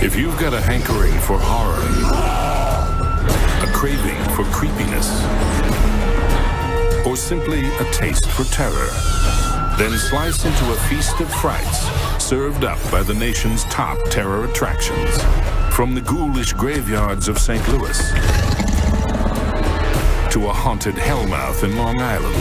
If you've got a hankering for horror, a craving for creepiness, or simply a taste for terror, then slice into a feast of frights served up by the nation's top terror attractions. From the ghoulish graveyards of St. Louis to a haunted hellmouth in Long Island.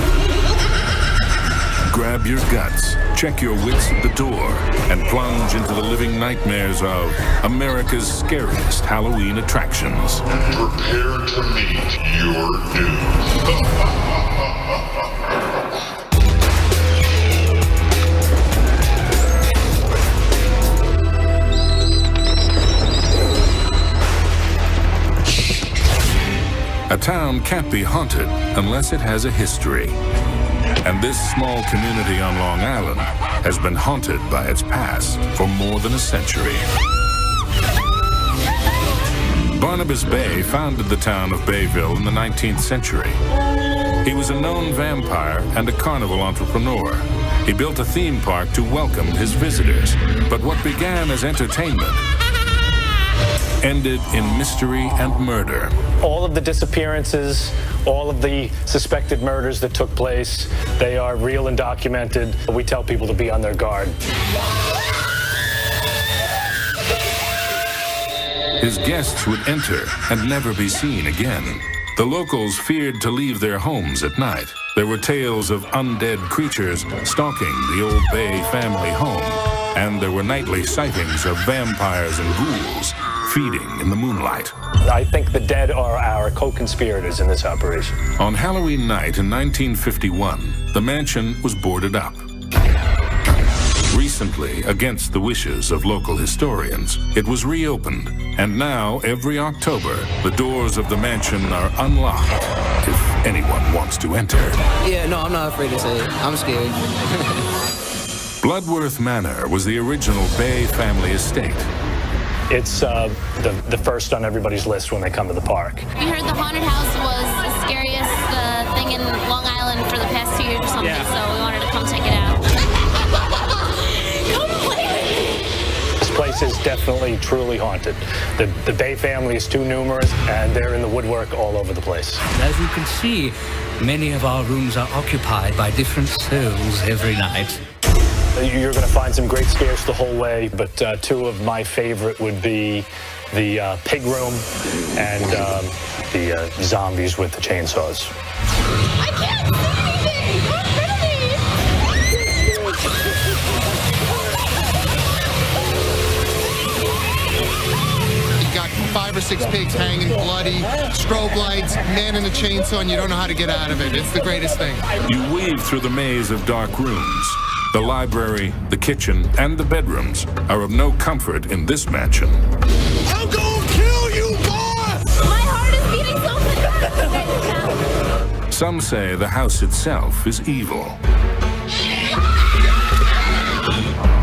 Grab your guts, check your wits at the door, and plunge into the living nightmares of America's scariest Halloween attractions. Prepare to meet your doom. A town can't be haunted unless it has a history. And this small community on Long Island has been haunted by its past for more than a century. Barnabas Bay founded the town of Bayville in the 19th century. He was a known vampire and a carnival entrepreneur. He built a theme park to welcome his visitors. But what began as entertainment ended in mystery and murder. All of the disappearances, all of the suspected murders that took place, they are real and documented. We tell people to be on their guard. His guests would enter and never be seen again. The locals feared to leave their homes at night. There were tales of undead creatures stalking the old Bay family home, and there were nightly sightings of vampires and ghouls feeding in the moonlight. I think the dead are our co-conspirators in this operation. On Halloween night in 1951, the mansion was boarded up. Recently, against the wishes of local historians, it was reopened, and now every October, the doors of the mansion are unlocked if anyone wants to enter. Yeah, no, I'm not afraid to say it. I'm scared. Bloodworth Manor was the original Bay family estate. It's the first on everybody's list when they come to the park. We heard the haunted house was the scariest thing in Long Island for the past 2 years or something, so we wanted to come check it out. This place is definitely truly haunted. The Bay family is too numerous, and they're in the woodwork all over the place. As you can see, many of our rooms are occupied by different souls every night. You're going to find some great scares the whole way, but two of my favorite would be the pig room and the zombies with the chainsaws. I can't see anything! You got 5 or 6 pigs hanging bloody, strobe lights, man in a chainsaw, and you don't know how to get out of it. It's the greatest thing. You weave through the maze of dark rooms. The library, the kitchen, and the bedrooms are of no comfort in this mansion. I'm gonna kill you, boy! My heart is beating so fast! Some say the house itself is evil.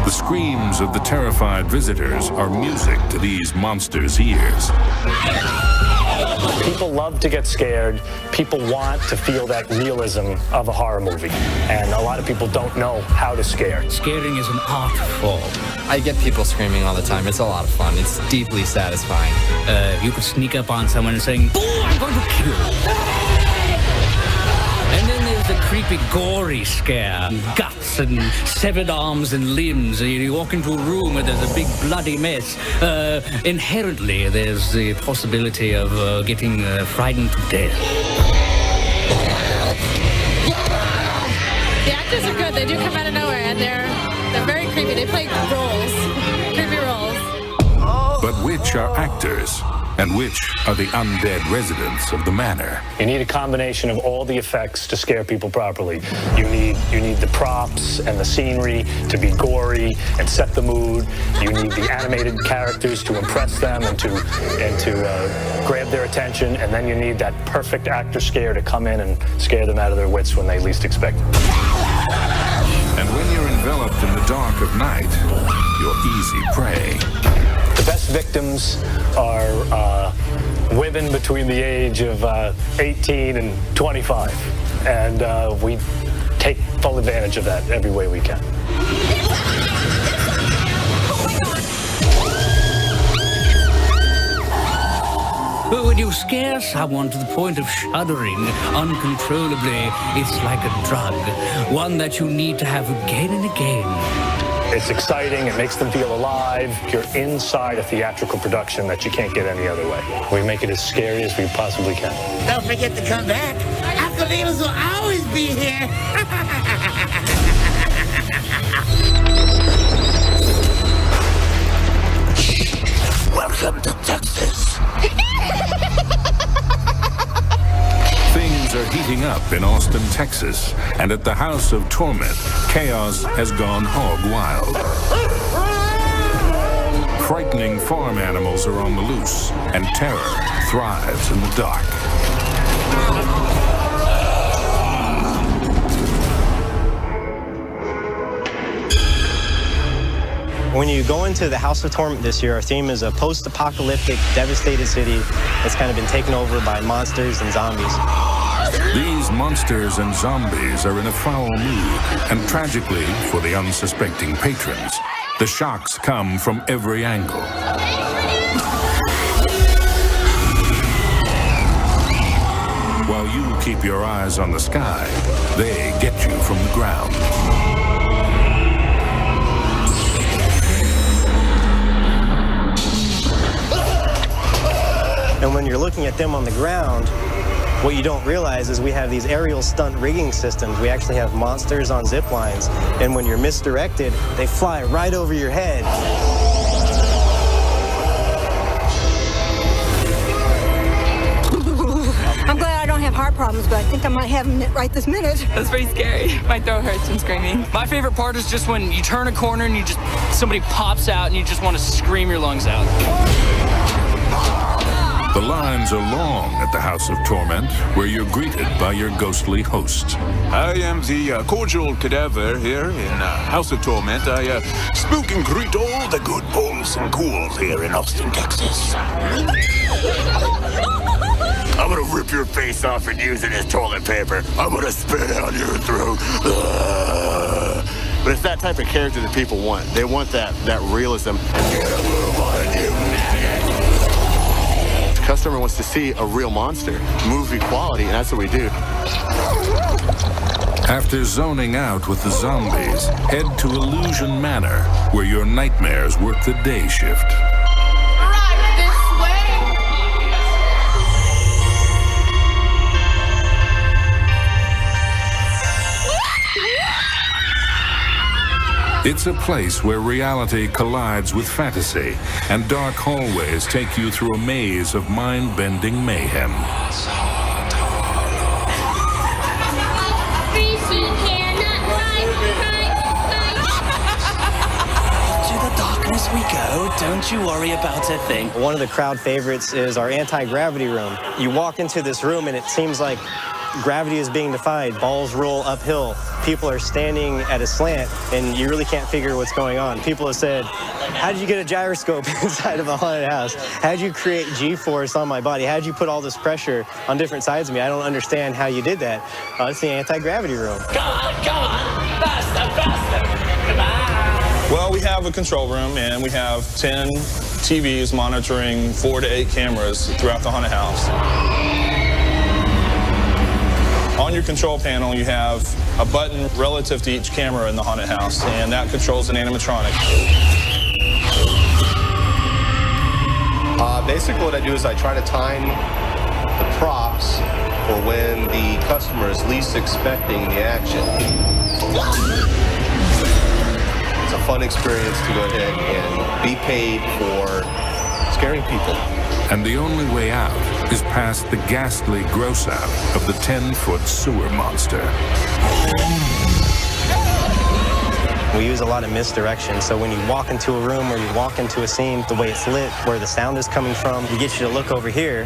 The screams of the terrified visitors are music to these monsters' ears. People love to get scared. People want to feel that realism of a horror movie. And a lot of people don't know how to scare. Scaring is an art form. I get people screaming all the time. It's a lot of fun. It's deeply satisfying. You could sneak up on someone and saying, "Boom, I'm going to kill you." And then there's the creepy, gory scare. Guts and severed arms and limbs. You walk into a room and there's a big bloody mess. Inherently, there's the possibility of getting frightened to death. The actors are good. They do come out of nowhere, and they're very creepy. They play roles, creepy roles. But which are actors? And which are the undead residents of the manor? You need a combination of all the effects to scare people properly. You need the props and the scenery to be gory and set the mood. You need the animated characters to impress them and to grab their attention. And then you need that perfect actor scare to come in and scare them out of their wits when they least expect it. And when you're enveloped in the dark of night, you're easy prey. The best victims are women between the age of 18 and 25. And we take full advantage of that every way we can. You scare someone to the point of shuddering uncontrollably. It's like a drug, one that you need to have again and again. It's exciting. It makes them feel alive. You're inside a theatrical production that you can't get any other way. We make it as scary as we possibly can. Don't forget to come back. Uncle will always be here. Welcome to Texas. Things are heating up in Austin, Texas, and at the House of Torment, chaos has gone hog wild. Frightening farm animals are on the loose, and terror thrives in the dark. When you go into the House of Torment this year, our theme is a post-apocalyptic, devastated city that's kind of been taken over by monsters and zombies. These monsters and zombies are in a foul mood, and tragically, for the unsuspecting patrons, the shocks come from every angle. While you keep your eyes on the sky, they get you from the ground. And when you're looking at them on the ground, what you don't realize is we have these aerial stunt rigging systems. We actually have monsters on zip lines, and when you're misdirected, they fly right over your head. I'm glad I don't have heart problems, but I think I might have them right this minute. That's pretty scary. My throat hurts from screaming. My favorite part is just when you turn a corner and somebody pops out and you just want to scream your lungs out. The lines are long at the House of Torment, where you're greeted by your ghostly host. I am the cordial cadaver here in House of Torment. I spook and greet all the good bulls and ghouls here in Austin, Texas. I'm gonna rip your face off and use it as toilet paper. I'm gonna spit it on your throat. But it's that type of character that people want. They want that realism. The customer wants to see a real monster, movie quality, and that's what we do. After zoning out with the zombies, head to Illusion Manor, where your nightmares work the day shift. Right this way. It's a place where reality collides with fantasy, and dark hallways take you through a maze of mind-bending mayhem. To the darkness we go, don't you worry about a thing. One of the crowd favorites is our anti-gravity room. You walk into this room and it seems like gravity is being defied. Balls roll uphill. People are standing at a slant, and you really can't figure what's going on. People have said, how did you get a gyroscope inside of a haunted house? How did you create G-force on my body? How did you put all this pressure on different sides of me? I don't understand how you did that. It's the anti-gravity room. Come on, faster, faster. Come on. Well, we have a control room, and we have 10 TVs monitoring 4 to 8 cameras throughout the haunted house. On your control panel, you have a button relative to each camera in the haunted house, and that controls an animatronic. Basically what I do is I try to time the props for when the customer is least expecting the action. It's a fun experience to go ahead and be paid for scaring people. And the only way out is past the ghastly gross out of the 10-foot sewer monster. We use a lot of misdirection, so when you walk into a room or you walk into a scene, the way it's lit, where the sound is coming from, we get you to look over here,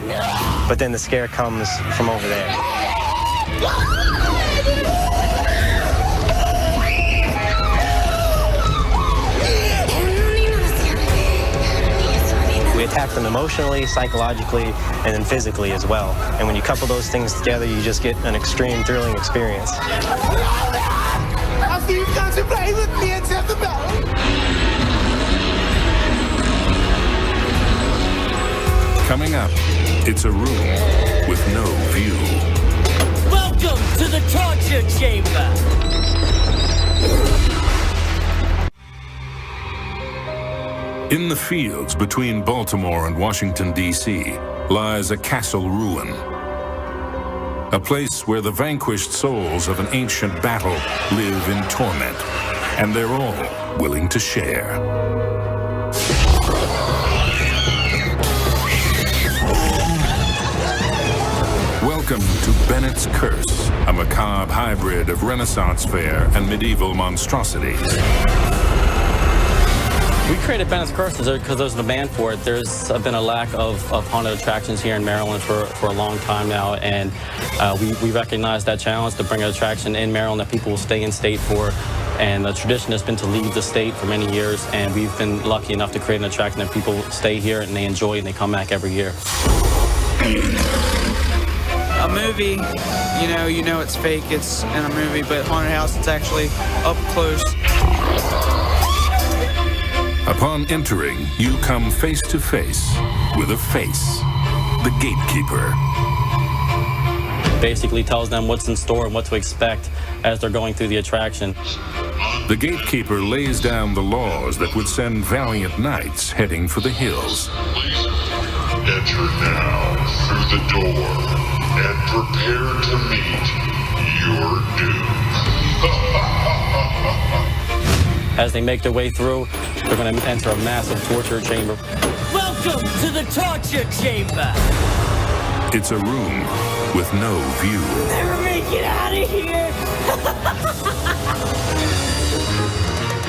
but then the scare comes from over there. We attack them emotionally, psychologically, and then physically as well. And when you couple those things together, you just get an extreme, thrilling experience. I see you contemplate with me and tell the bell. Coming up, It's a room with no view. Welcome to the torture chamber. In the fields between Baltimore and Washington, D.C., lies a castle ruin. A place where the vanquished souls of an ancient battle live in torment, and they're all willing to share. Welcome to Bennett's Curse, a macabre hybrid of Renaissance fair and medieval monstrosities. We created Bennett's Curse because there's a demand for it. There's been a lack of haunted attractions here in Maryland for a long time now, and we recognize that challenge to bring an attraction in Maryland that people will stay in state for. And the tradition has been to leave the state for many years, and we've been lucky enough to create an attraction that people stay here and they enjoy and they come back every year. A movie, you know it's fake, it's in a movie, but haunted house, it's actually up close. Upon entering, you come face to face with a face, the gatekeeper. Basically tells them what's in store and what to expect as they're going through the attraction. The gatekeeper lays down the laws that would send valiant knights heading for the hills. Enter now through the door and prepare to meet your doom. As they make their way through, they're going to enter a massive torture chamber. Welcome to the torture chamber. It's a room with no view. Never make it out of here.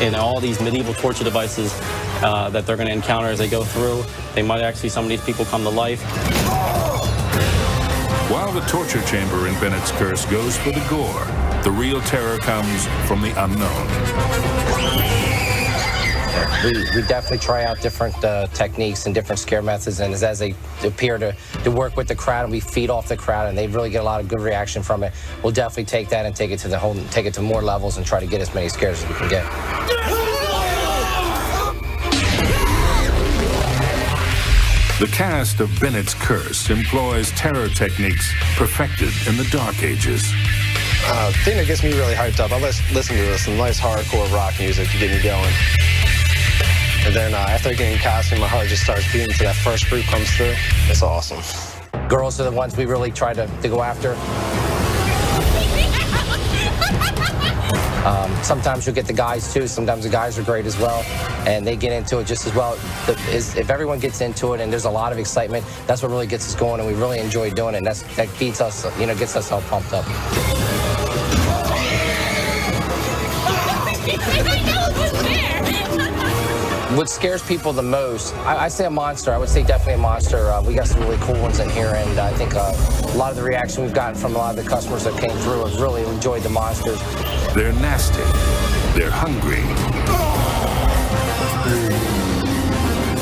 And all these medieval torture devices that they're going to encounter as they go through, they might actually, some of these people come to life. While the torture chamber in Bennett's Curse goes for the gore, the real terror comes from the unknown. We definitely try out different techniques and different scare methods, and as they appear to work with the crowd, and we feed off the crowd, and they really get a lot of good reaction from it. We'll definitely take that and take it to more levels and try to get as many scares as we can get. The cast of Bennett's Curse employs terror techniques perfected in the Dark Ages. The thing that gets me really hyped up, I listen to some nice hardcore rock music to get me going. And then after I get in costume, my heart just starts beating until that first group comes through. It's awesome. Girls are the ones we really try to go after. Sometimes you'll get the guys too. Sometimes the guys are great as well, and they get into it just as well. If everyone gets into it and there's a lot of excitement, that's what really gets us going, and we really enjoy doing it. And that feeds us, gets us all pumped up. What scares people the most, I say a monster. I would say definitely a monster. We got some really cool ones in here, and I think a lot of the reaction we've gotten from a lot of the customers that came through have really enjoyed the monsters. They're nasty. They're hungry.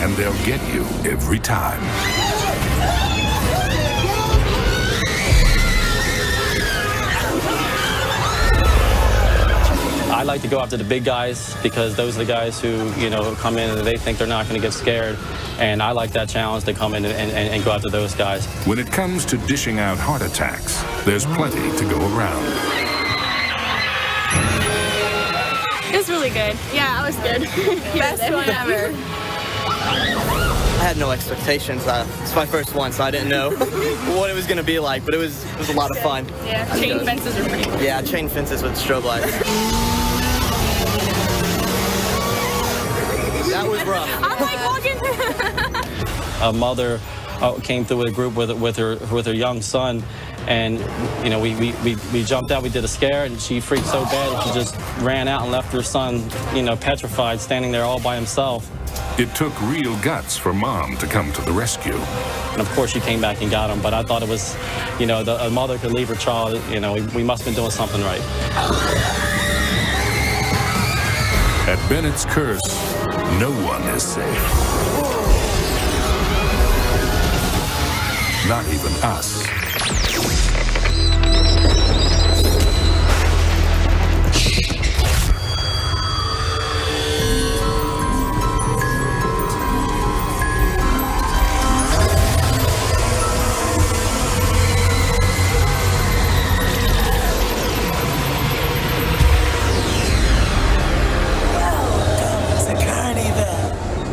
And they'll get you every time. I like to go after the big guys because those are the guys who, come in and they think they're not going to get scared. And I like that challenge to come in and go after those guys. When it comes to dishing out heart attacks, there's plenty to go around. It was really good. Yeah, I was good. Best one ever. I had no expectations. It's my first one, so I didn't know what it was going to be like, but it was a lot of fun. Yeah, chain fences are pretty cool. Yeah, chain fences with strobe lights. That was rough. I'm like walking. A mother came through with a group with her young son, and we jumped out. We did a scare, and she freaked so bad she just ran out and left her son, petrified, standing there all by himself. It took real guts for Mom to come to the rescue. And of course she came back and got him, but I thought it was, a mother could leave her child, we must have been doing something right. At Bennett's Curse, no one is safe. Not even us.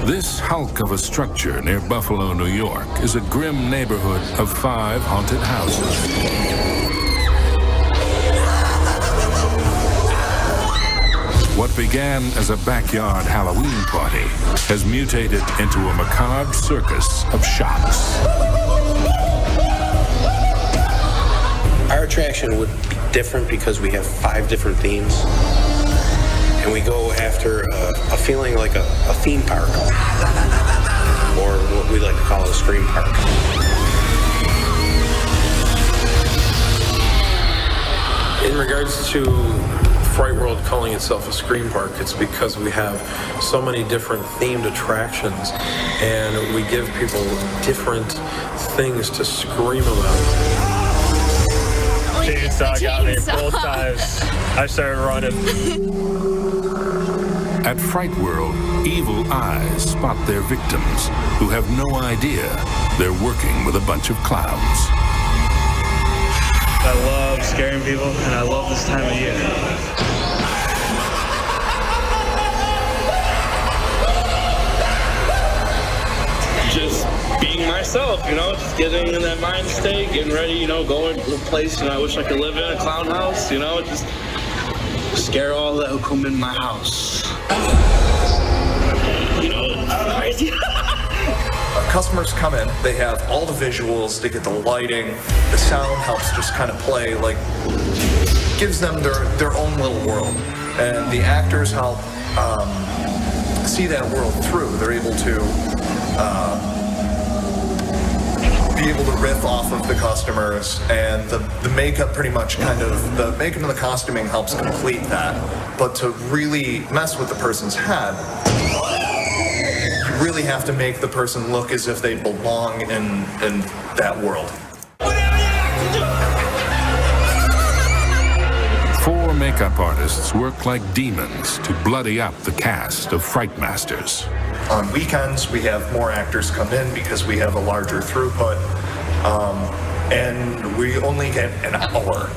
This hulk of a structure near Buffalo, New York, is a grim neighborhood of 5 haunted houses. What began as a backyard Halloween party has mutated into a macabre circus of shocks. Our attraction would be different because we have 5 different themes. And we go after a feeling like a theme park, or what we like to call a scream park. In regards to Fright World calling itself a scream park, it's because we have so many different themed attractions, and we give people different things to scream about. Chainsaw got me both times. I started running. At Fright World, evil eyes spot their victims who have no idea they're working with a bunch of clowns. I love scaring people, and I love this time of year. Just being myself, you know, just getting in that mind state, getting ready, you know, going to a place, you know, I wish I could live in, a clown house, you know, just scare all that who come in my house. You know, it's crazy. Customers come in, they have all the visuals, they get the lighting, the sound helps just kind of play, like, gives them their own little world. And the actors help see that world through. They're able to be able to riff off of the customers, and the makeup pretty much the makeup and the costuming helps complete that. But to really mess with the person's head, you really have to make the person look as if they belong in that world. 4 makeup artists work like demons to bloody up the cast of Fright Masters. On weekends, we have more actors come in because we have a larger throughput, and we only get an hour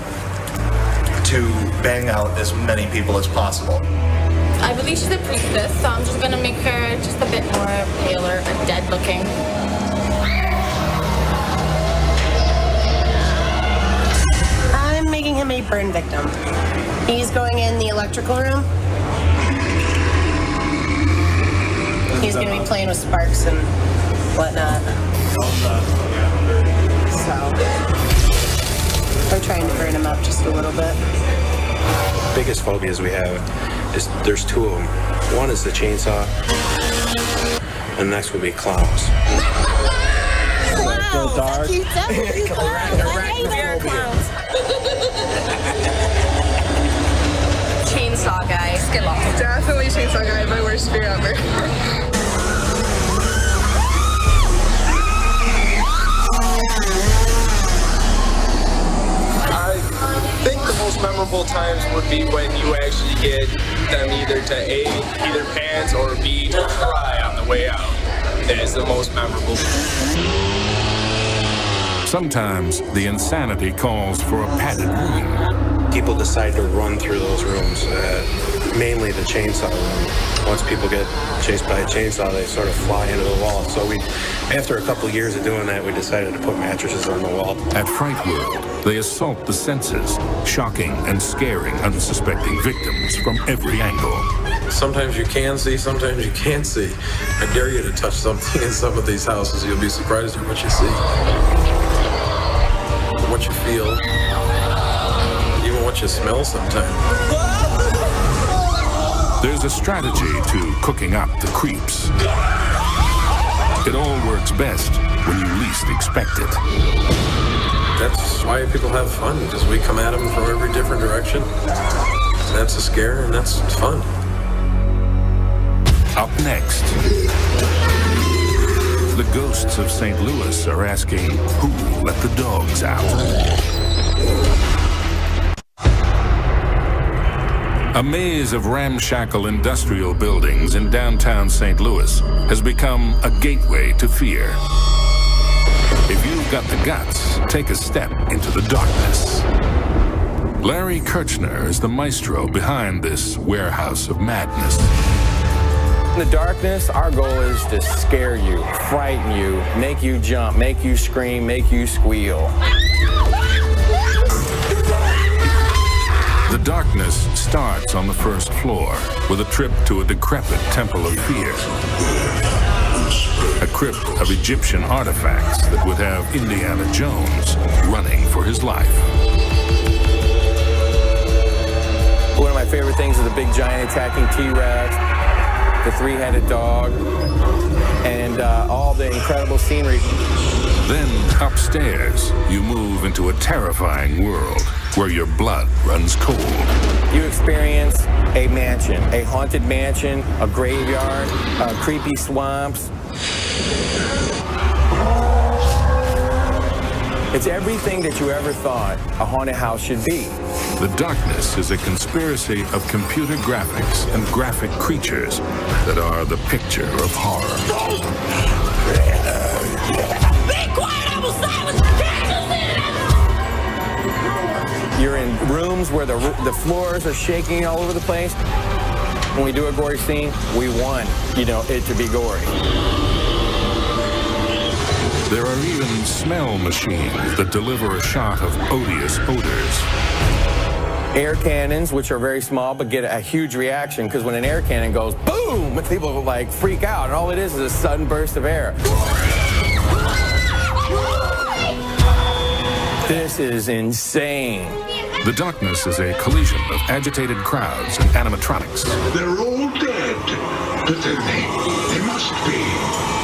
to bang out as many people as possible. I believe she's a priestess, so I'm just gonna make her just a bit more paler and dead looking. I'm making him a burn victim. He's going in the electrical room. He's going to be playing with sparks and whatnot. So, we're trying to burn him up just a little bit. Biggest phobias we have is there's 2 of them. One is the chainsaw, and the next would be clowns. Wow, dark. cute. Chainsaw guy. Skip off. Definitely chainsaw guy, my worst fear ever. I think the most memorable times would be when you actually get them either to A, either pants, or B, to cry on the way out. That is the most memorable. Sometimes the insanity calls for a padded room. People decide to run through those rooms, mainly the chainsaw room. Once people get chased by a chainsaw, they sort of fly into the wall. So after a couple years of doing that, we decided to put mattresses on the wall. At Fright World, they assault the senses, shocking and scaring unsuspecting victims from every angle. Sometimes you can see, sometimes you can't see. I dare you to touch something in some of these houses. You'll be surprised at what you see, what you feel, even what you smell sometimes. There's a strategy to cooking up the creeps. It all works best when you least expect it. That's why people have fun, because we come at them from every different direction. That's a scare, and that's fun. Up next, the ghosts of St. Louis are asking who let the dogs out. A maze of ramshackle industrial buildings in downtown St. Louis has become a gateway to fear. If you've got the guts, take a step into the darkness. Larry Kirchner is the maestro behind this warehouse of madness. In the darkness, our goal is to scare you, frighten you, make you jump, make you scream, make you squeal. The darkness starts on the first floor with a trip to a decrepit temple of fear. A crypt of Egyptian artifacts that would have Indiana Jones running for his life. One of my favorite things is the big giant attacking T-Rex, the three-headed dog, and all the incredible scenery. Then upstairs, you move into a terrifying world where your blood runs cold. You experience a mansion, a haunted mansion, a graveyard, creepy swamps. It's everything that you ever thought a haunted house should be. The darkness is a conspiracy of computer graphics and graphic creatures that are the picture of horror. Be quiet, I will silence you! You're in rooms where the floors are shaking all over the place. When we do a gory scene, we want, it to be gory. There are even smell machines that deliver a shot of odious odors. Air cannons, which are very small but get a huge reaction, because when an air cannon goes boom, people like freak out, and all it is a sudden burst of air. This is insane. The darkness is a collision of agitated crowds and animatronics. They're all dead, but then they must be,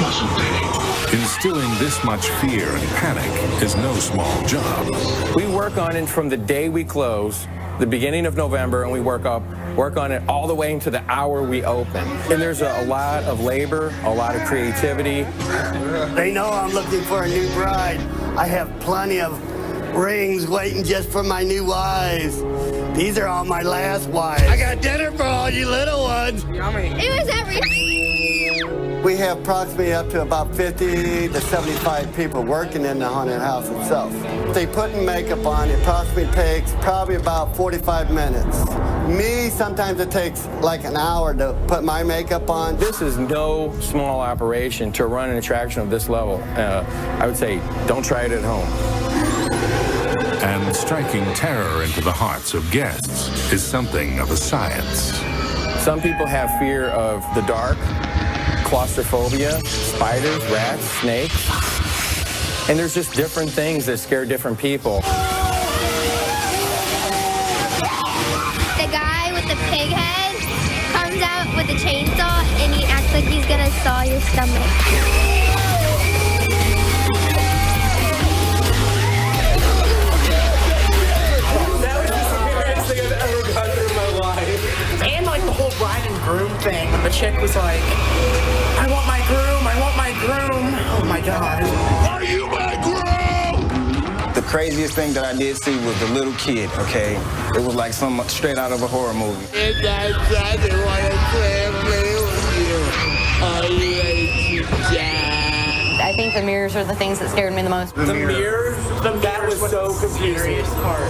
mustn't they? Instilling this much fear and panic is no small job. We work on it from the day we close, the beginning of November, and we work on it all the way into the hour we open. And there's a lot of labor, a lot of creativity. They know I'm looking for a new bride. I have plenty of rings waiting just for my new wives. These are all my last wives. I got dinner for all you little ones. Yummy. It was everything. We have approximately up to about 50 to 75 people working in the haunted house itself. If they put makeup on, it approximately takes probably about 45 minutes. Me, sometimes it takes like an hour to put my makeup on. This is no small operation to run an attraction of this level. I would say don't try it at home. And striking terror into the hearts of guests is something of a science. Some people have fear of the dark, claustrophobia, spiders, rats, snakes. And there's just different things that scare different people. The guy with the pig head comes out with a chainsaw and he acts like he's gonna saw your stomach. And like the whole bride and groom thing, when the chick was like, I want my groom, I want my groom. Oh my God. Are you my groom? The craziest thing that I did see was the little kid, okay? It was like something straight out of a horror movie. And I doesn't want to play with you. Are you ready to die? I think the mirrors are the things that scared me the most. The mirrors? That was so confusing.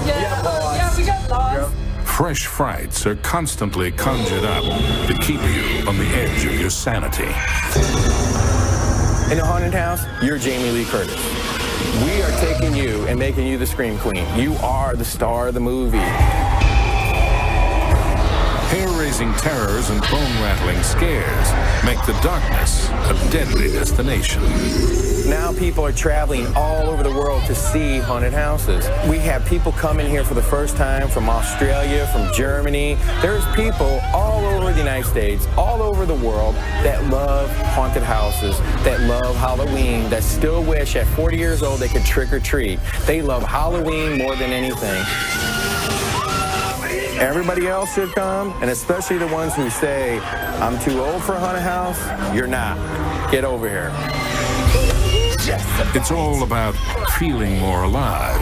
Yeah, we got lost. Fresh frights are constantly conjured up to keep you on the edge of your sanity. In a haunted house, you're Jamie Lee Curtis. We are taking you and making you the Scream Queen. You are the star of the movie. Hair-raising terrors and bone-rattling scares make the darkness a deadly destination. Now people are traveling all over the world to see haunted houses. We have people coming here for the first time from Australia, from Germany. There's people all over the United States, all over the world that love haunted houses, that love Halloween, that still wish at 40 years old they could trick or treat. They love Halloween more than anything. Everybody else should come, and especially the ones who say, I'm too old for a haunted house. You're not. Get over here. It's all about feeling more alive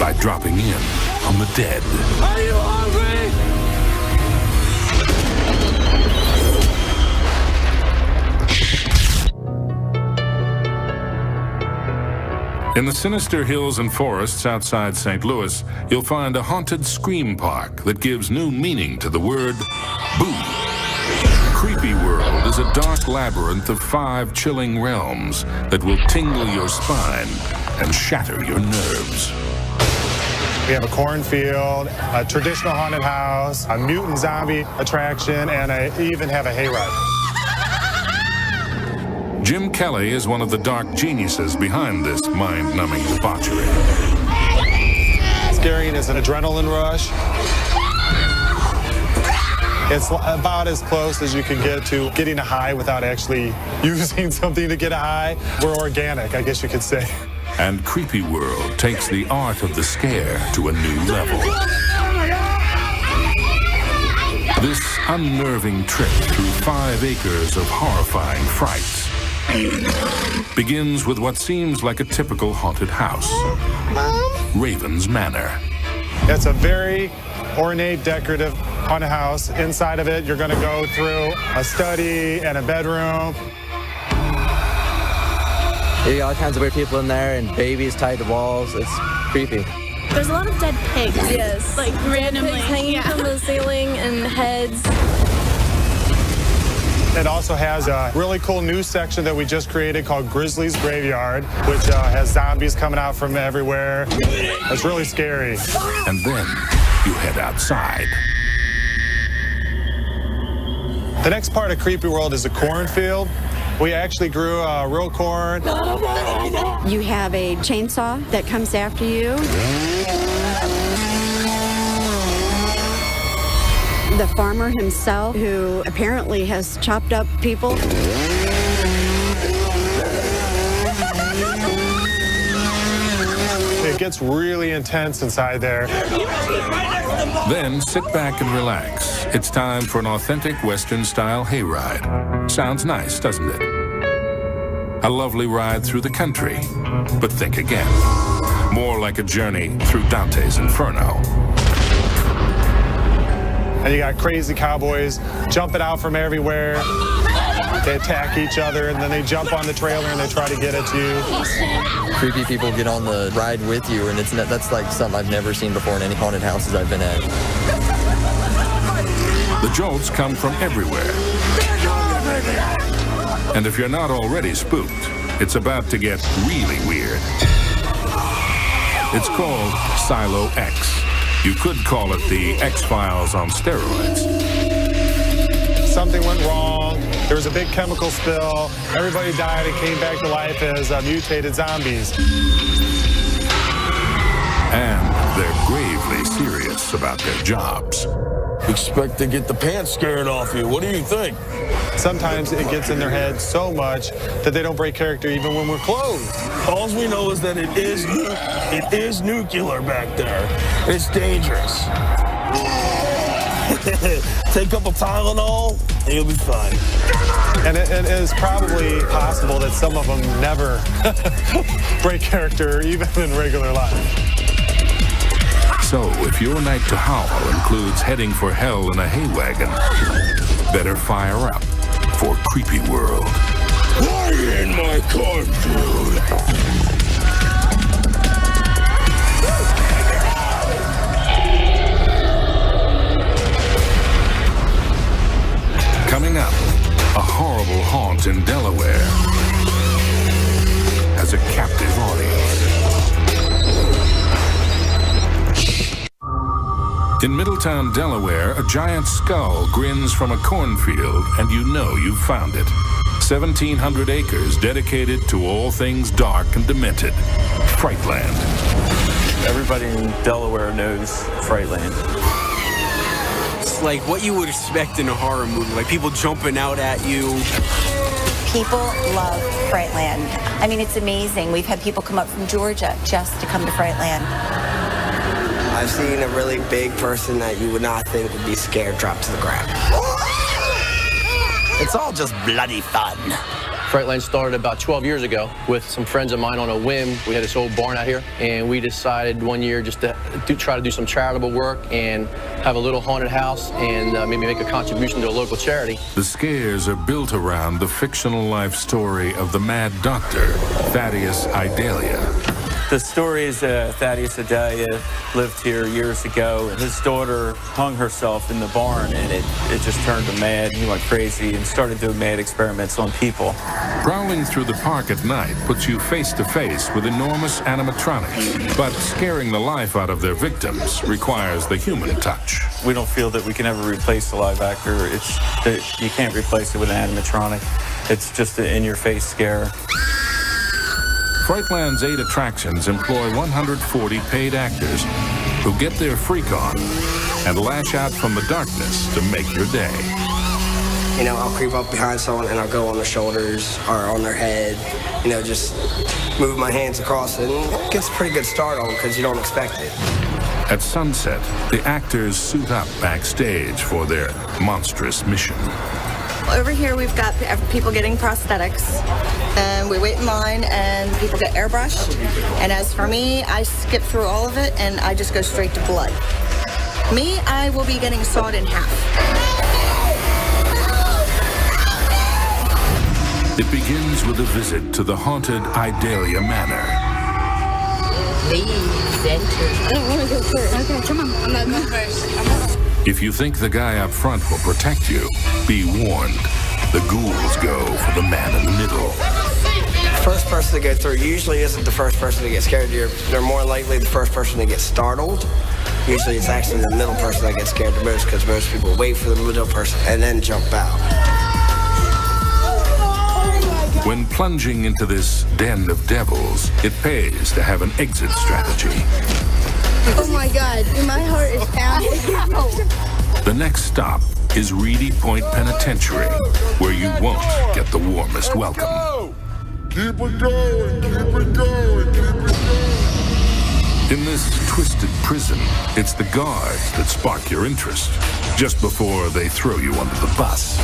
by dropping in on the dead. Are you hungry? In the sinister hills and forests outside St. Louis, you'll find a haunted scream park that gives new meaning to the word boo. Creepy World is is a dark labyrinth of 5 chilling realms that will tingle your spine and shatter your nerves. We have a cornfield, a traditional haunted house, a mutant zombie attraction, and I even have a hayride. Jim Kelly is one of the dark geniuses behind this mind-numbing debauchery. Scariest is an adrenaline rush. It's about as close as you can get to getting a high without actually using something to get a high. We're organic, I guess you could say. And Creepy World takes the art of the scare to a new level. This unnerving trip through 5 acres of horrifying frights begins with what seems like a typical haunted house, Raven's Manor. It's a very ornate, decorative haunted house. Inside of it, you're going to go through a study and a bedroom. You got all kinds of weird people in there and babies tied to walls. It's creepy. There's a lot of dead pigs. Yes. Like randomly Pigs hanging from the ceiling and heads. It also has a really cool new section that we just created called Grizzly's Graveyard, which has zombies coming out from everywhere. It's really scary. And then you head outside. The next part of Creepy World is a cornfield. We actually grew real corn. You have a chainsaw that comes after you. The farmer himself, who apparently has chopped up people. It gets really intense inside there. Then sit back and relax. It's time for an authentic Western-style hayride. Sounds nice, doesn't it? A lovely ride through the country. But think again. More like a journey through Dante's Inferno. And you got crazy cowboys jumping out from everywhere. They attack each other, and then they jump on the trailer and they try to get at you. Creepy people get on the ride with you, and that's like something I've never seen before in any haunted houses I've been at. The jolts come from everywhere. And if you're not already spooked, it's about to get really weird. It's called Silo X. You could call it the X-Files on steroids. Something went wrong. There was a big chemical spill. Everybody died and came back to life as mutated zombies. And they're gravely serious about their jobs. Expect to get the pants scared off you. What do you think? Sometimes it gets in their head so much that they don't break character even when we're closed. All we know is that it is nuclear back there. It's dangerous. Take up a Tylenol and you'll be fine. And it is probably possible that some of them never break character even in regular life. So, if your night to howl includes heading for hell in a hay wagon, better fire up for Creepy World. Why in my cornfield? Coming up, a horrible haunt in Delaware has a captive audience. In Middletown, Delaware, a giant skull grins from a cornfield, and you know you've found it. 1,700 acres dedicated to all things dark and demented. Frightland. Everybody in Delaware knows Frightland. It's like what you would expect in a horror movie, like people jumping out at you. People love Frightland. I mean, it's amazing. We've had people come up from Georgia just to come to Frightland. I've seen a really big person that you would not think would be scared drop to the ground. It's all just bloody fun. Frightland started about 12 years ago with some friends of mine on a whim. We had this old barn out here, and we decided one year just to try to do some charitable work and have a little haunted house and maybe make a contribution to a local charity. The scares are built around the fictional life story of the mad doctor, Thaddeus Idalia. The story is Thaddeus Adalia lived here years ago. His daughter hung herself in the barn, and it just turned him mad. He went crazy and started doing mad experiments on people. Prowling through the park at night puts you face to face with enormous animatronics, but scaring the life out of their victims requires the human touch. We don't feel that we can ever replace the live actor. You can't replace it with an animatronic. It's just an in-your-face scare. Frightland's 8 attractions employ 140 paid actors who get their freak on and lash out from the darkness to make your day. You know, I'll creep up behind someone and I'll go on their shoulders or on their head, you know, just move my hands across it, and it gets a pretty good start on because you don't expect it. At sunset, the actors suit up backstage for their monstrous mission. Over here we've got people getting prosthetics, and we wait in line and people get airbrushed. And as for me, I skip through all of it and I just go straight to blood. Me, I will be getting sawed in half. It begins with a visit to the haunted Idalia Manor. Please enter. I don't want to go first. Okay, come on. I'm not going first. If you think the guy up front will protect you, be warned. The ghouls go for the man in the middle. First person to go through usually isn't the first person to get scared. They're more likely the first person to get startled. Usually it's actually the middle person that gets scared the most, because most people wait for the middle person and then jump out. When plunging into this den of devils, it pays to have an exit strategy. Oh my God, my heart is pounding. The next stop is Reedy Point Penitentiary, where you won't get the warmest welcome. Keep it going, keep it going, keep it going. In this twisted prison, it's the guards that spark your interest, just before they throw you under the bus.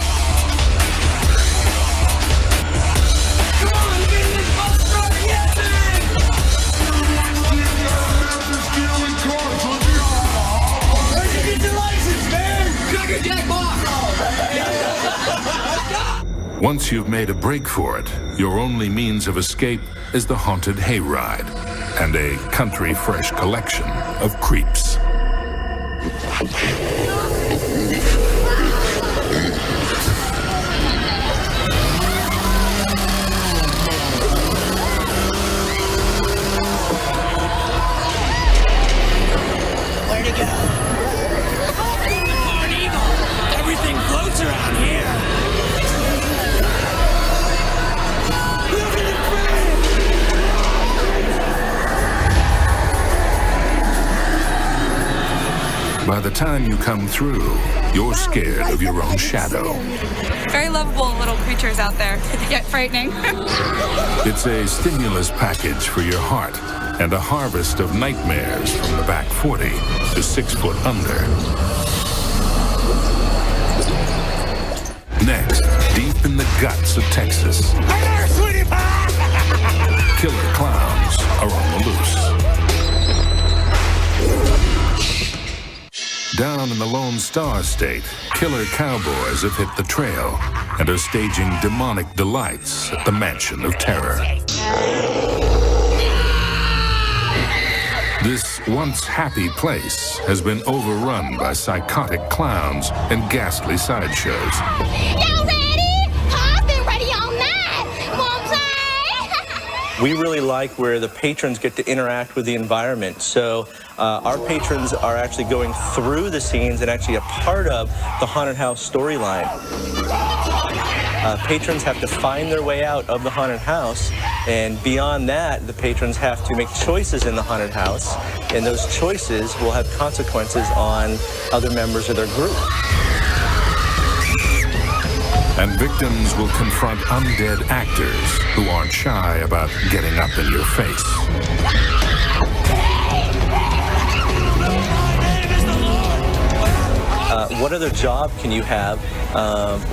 Once you've made a break for it, your only means of escape is the haunted hayride and a country fresh collection of creeps. Where'd it go? Oh, an eagle! Everything floats around here. By the time you come through, you're scared of your own shadow. Very lovable little creatures out there, yet frightening. It's a stimulus package for your heart and a harvest of nightmares from the back 40 to 6 foot under. Next, deep in the guts of Texas, killer clowns are on the loose. Down in the Lone Star State, killer cowboys have hit the trail and are staging demonic delights at the Mansion of Terror. This once happy place has been overrun by psychotic clowns and ghastly sideshows. Y'all ready? I've been ready all night. Wanna play? We really like where the patrons get to interact with the environment. So our patrons are actually going through the scenes and actually a part of the haunted house storyline. Patrons have to find their way out of the haunted house, and beyond that, the patrons have to make choices in the haunted house, and those choices will have consequences on other members of their group. And victims will confront undead actors who aren't shy about getting up in your face. What other job can you have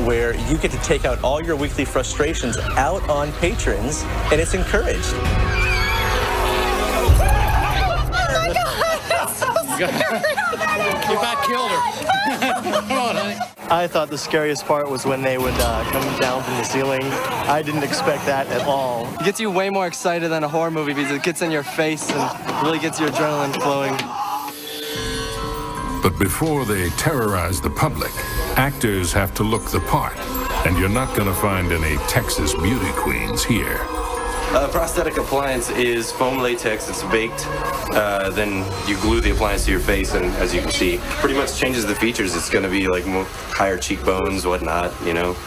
where you get to take out all your weekly frustrations out on patrons, and it's encouraged? Oh my God, that's so scary. You about killed her. Come on, honey. I thought the scariest part was when they would come down from the ceiling. I didn't expect that at all. It gets you way more excited than a horror movie because it gets in your face and really gets your adrenaline flowing. But before they terrorize the public, actors have to look the part. And you're not going to find any Texas beauty queens here. Prosthetic appliance is foam latex. It's baked. Then you glue the appliance to your face, and as you can see, pretty much changes the features. It's going to be like more higher cheekbones, whatnot, you know,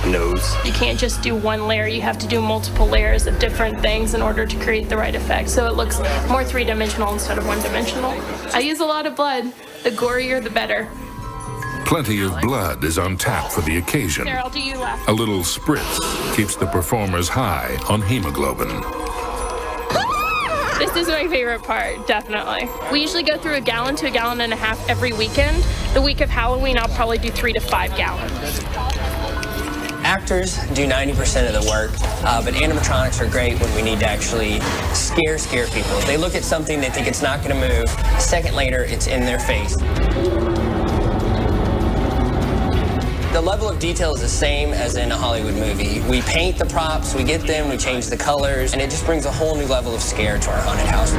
nose. You can't just do one layer. You have to do multiple layers of different things in order to create the right effect. So it looks more three-dimensional instead of one-dimensional. I use a lot of blood. The gorier, the better. Plenty of blood is on tap for the occasion. There, I'll do you last. A little spritz keeps the performers high on hemoglobin. This is my favorite part, definitely. We usually go through 1 gallon to 1.5 gallons every weekend. The week of Halloween, I'll probably do 3 to 5 gallons. Actors do 90% of the work, but animatronics are great when we need to actually scare people. They look at something, they think it's not going to move. A second later, it's in their face. The level of detail is the same as in a Hollywood movie. We paint the props, we get them, we change the colors, and it just brings a whole new level of scare to our haunted house.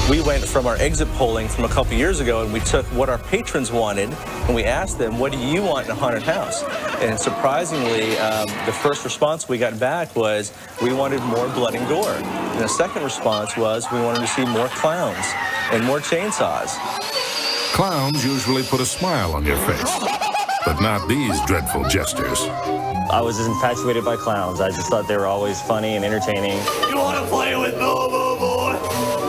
We went from our exit polling from a couple years ago, and we took what our patrons wanted, and we asked them, what do you want in a haunted house? And surprisingly, the first response we got back was, we wanted more blood and gore. And the second response was, we wanted to see more clowns and more chainsaws. Clowns usually put a smile on your face, but not these dreadful jesters. I was infatuated by clowns. I just thought they were always funny and entertaining. You want to play with Bobo, boy?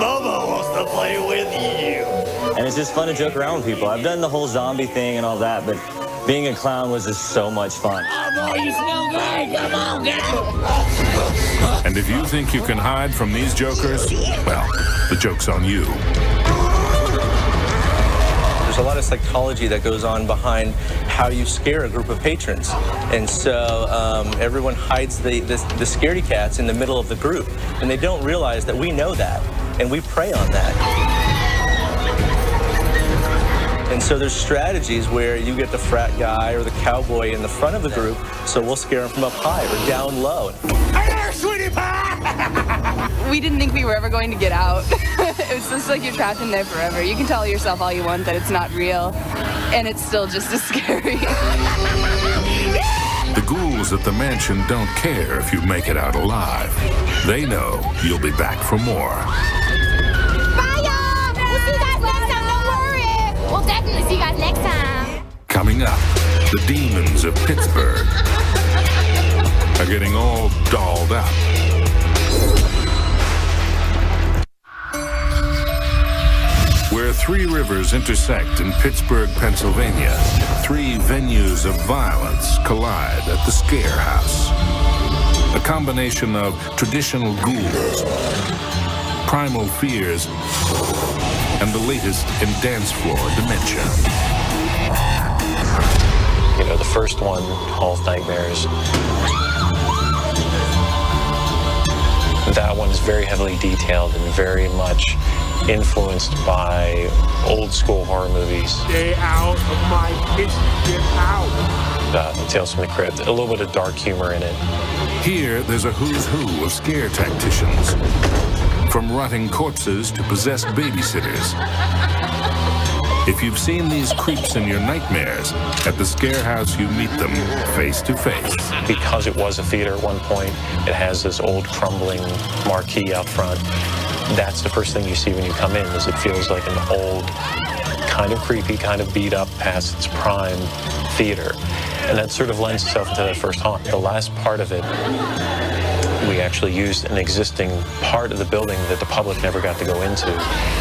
Bobo wants to play with you. And it's just fun to joke around with people. I've done the whole zombie thing and all that, but being a clown was just so much fun. Oh, boy, you smell great. Come on, get out. And if you think you can hide from these jokers, well, the joke's on you. There's a lot of psychology that goes on behind how you scare a group of patrons. And so everyone hides the scaredy cats in the middle of the group. And they don't realize that we know that, and we prey on that. And so there's strategies where you get the frat guy or the cowboy in the front of the group, so we'll scare them from up high or down low. Hey there, sweetie pie! We didn't think we were ever going to get out. It was just like you're trapped in there forever. You can tell yourself all you want that it's not real, and it's still just as scary. The ghouls at the mansion don't care if you make it out alive. They know you'll be back for more. Bye, y'all! We'll see you guys next time, don't worry! We'll definitely see you guys next time. Coming up, the demons of Pittsburgh are getting all dolled up. Where 3 rivers intersect in Pittsburgh, Pennsylvania, 3 venues of violence collide at the Scare House. A combination of traditional ghouls, primal fears, and the latest in dance floor dementia. You know, the first one, Hall of Nightmares, that one is very heavily detailed and very much influenced by old school horror movies. Stay out of my kitchen, get out. Tales from the Crypt, a little bit of dark humor in it. Here, there's a who's who of scare tacticians, from rotting corpses to possessed babysitters. If you've seen these creeps in your nightmares, at the Scare House you meet them face to face. Because it was a theater at one point, it has this old crumbling marquee out front. That's the first thing you see when you come in, is it feels like an old, kind of creepy, kind of beat up past its prime theater. And that sort of lends itself into that first haunt. The last part of it, we actually used an existing part of the building that the public never got to go into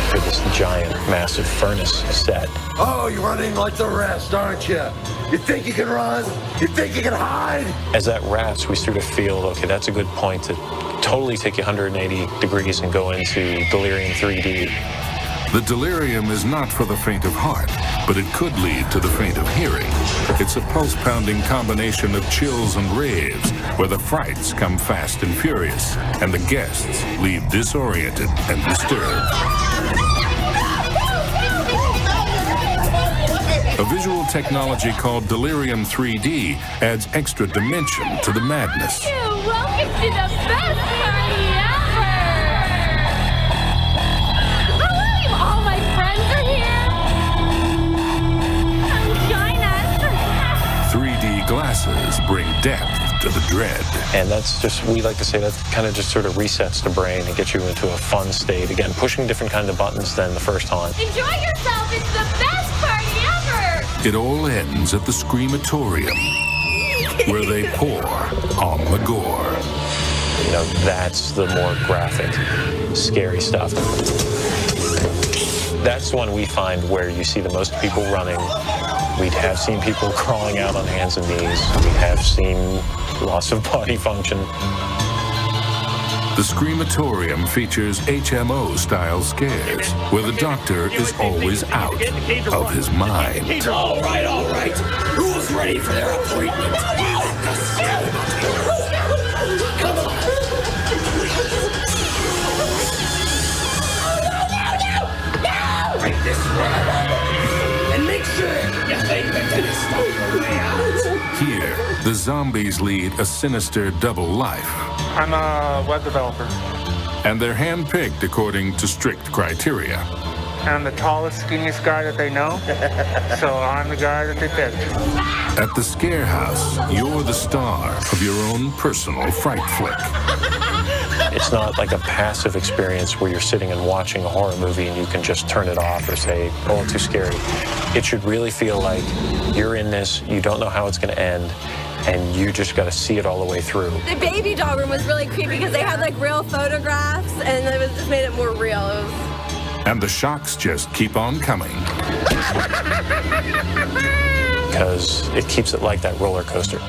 for this giant, massive furnace set. Oh, you're running like the rest, aren't you? You think you can run? You think you can hide? As that wraps, we sort of feel, okay, that's a good point to totally take you 180 degrees and go into Delirium 3D. The delirium is not for the faint of heart, but it could lead to the faint of hearing. It's a pulse-pounding combination of chills and raves, where the frights come fast and furious, and the guests leave disoriented and disturbed. A visual technology called Delirium 3D adds extra dimension to the madness. Welcome to the best party ever! Hello, all my friends are here! Come join us! 3D glasses bring depth to the dread. And that's just, we like to say that kind of just sort of resets the brain and gets you into a fun state. Again, pushing different kinds of buttons than the first time. Enjoy yourself, it's the best party ever! It all ends at the Screamatorium, where they pour on the gore. You know, that's the more graphic, scary stuff. That's the one we find where you see the most people running. We have seen people crawling out on hands and knees. We have seen loss of body function. The Screamatorium features HMO-style scares, where the doctor is always out of his mind. All right. Who's ready for their appointment? Come on. No! Break this way. And make sure you think the dentist knows your way out. Here, the zombies lead a sinister double life. I'm a web developer. And they're handpicked according to strict criteria. I'm the tallest, skinniest guy that they know, so I'm the guy that they picked. At the Scare House, you're the star of your own personal fright flick. It's not like a passive experience where you're sitting and watching a horror movie and you can just turn it off or say, oh, too scary. It should really feel like you're in this, you don't know how it's going to end, and you just got to see it all the way through. The baby doll room was really creepy because they had like real photographs and it just made it more real. And the shocks just keep on coming. Because it keeps it like that roller coaster.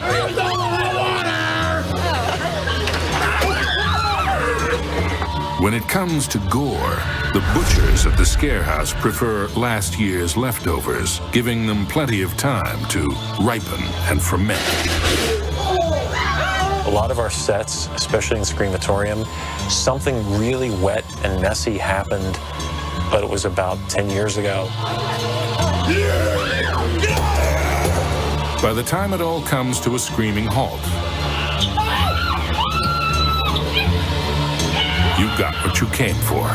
When it comes to gore, the butchers at the Scare House prefer last year's leftovers, giving them plenty of time to ripen and ferment. A lot of our sets, especially in Screamatorium, something really wet and messy happened, but it was about 10 years ago. By the time it all comes to a screaming halt, you got what you came for.